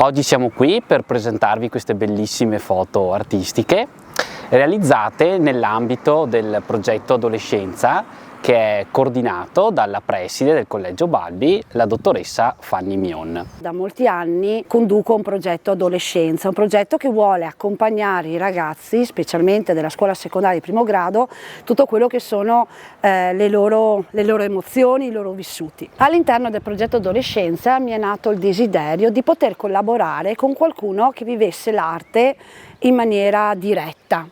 Oggi siamo qui per presentarvi queste bellissime foto artistiche realizzate nell'ambito del progetto Adolescenza, che è coordinato dalla preside del Collegio Balbi, la dottoressa Fanny Mion. Da molti anni conduco un progetto Adolescenza, un progetto che vuole accompagnare i ragazzi, specialmente della scuola secondaria di primo grado, tutto quello che sono le loro emozioni, i loro vissuti. All'interno del progetto Adolescenza mi è nato il desiderio di poter collaborare con qualcuno che vivesse l'arte in maniera diretta,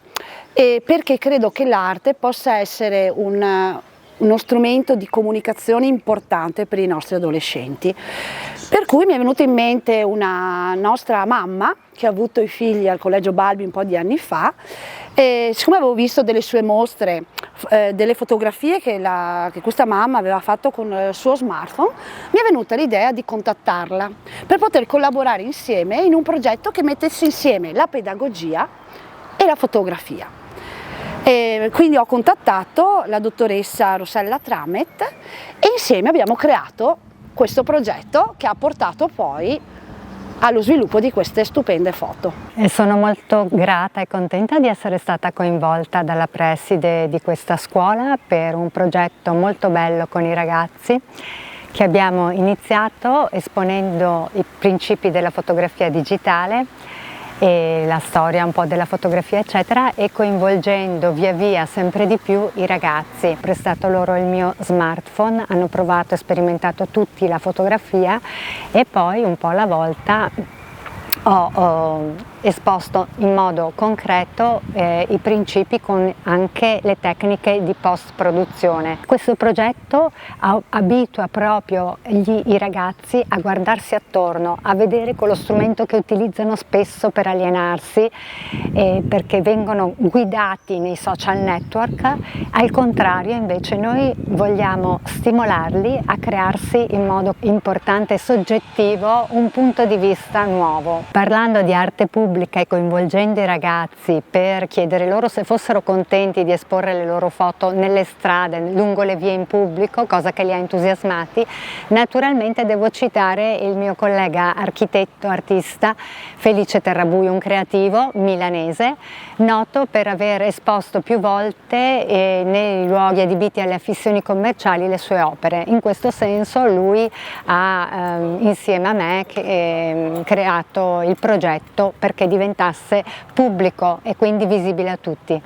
e perché credo che l'arte possa essere uno strumento di comunicazione importante per i nostri adolescenti. Per cui mi è venuta in mente una nostra mamma che ha avuto i figli al Collegio Balbi un po' di anni fa, e siccome avevo visto delle sue mostre, delle fotografie che questa mamma aveva fatto con il suo smartphone, mi è venuta l'idea di contattarla per poter collaborare insieme in un progetto che mettesse insieme la pedagogia e la fotografia. E quindi ho contattato la dottoressa Rossella Tramet e insieme abbiamo creato questo progetto che ha portato poi allo sviluppo di queste stupende foto. E sono molto grata e contenta di essere stata coinvolta dalla preside di questa scuola per un progetto molto bello con i ragazzi che abbiamo iniziato esponendo i principi della fotografia digitale e la storia un po' della fotografia eccetera, e coinvolgendo via via sempre di più i ragazzi. Ho prestato loro il mio smartphone, hanno provato e sperimentato tutti la fotografia e poi un po' alla volta ho esposto in modo concreto i principi con anche le tecniche di post-produzione. Questo progetto abitua proprio i ragazzi a guardarsi attorno, a vedere quello strumento che utilizzano spesso per alienarsi, perché vengono guidati nei social network. Al contrario, invece, noi vogliamo stimolarli a crearsi in modo importante e soggettivo un punto di vista nuovo. Parlando di arte pubblica e coinvolgendo i ragazzi per chiedere loro se fossero contenti di esporre le loro foto nelle strade, lungo le vie in pubblico, cosa che li ha entusiasmati, naturalmente devo citare il mio collega architetto, artista Felice Terrabuio, un creativo milanese, noto per aver esposto più volte nei luoghi adibiti alle affissioni commerciali le sue opere. In questo senso lui ha insieme a me creato il progetto perché diventasse pubblico e quindi visibile a tutti.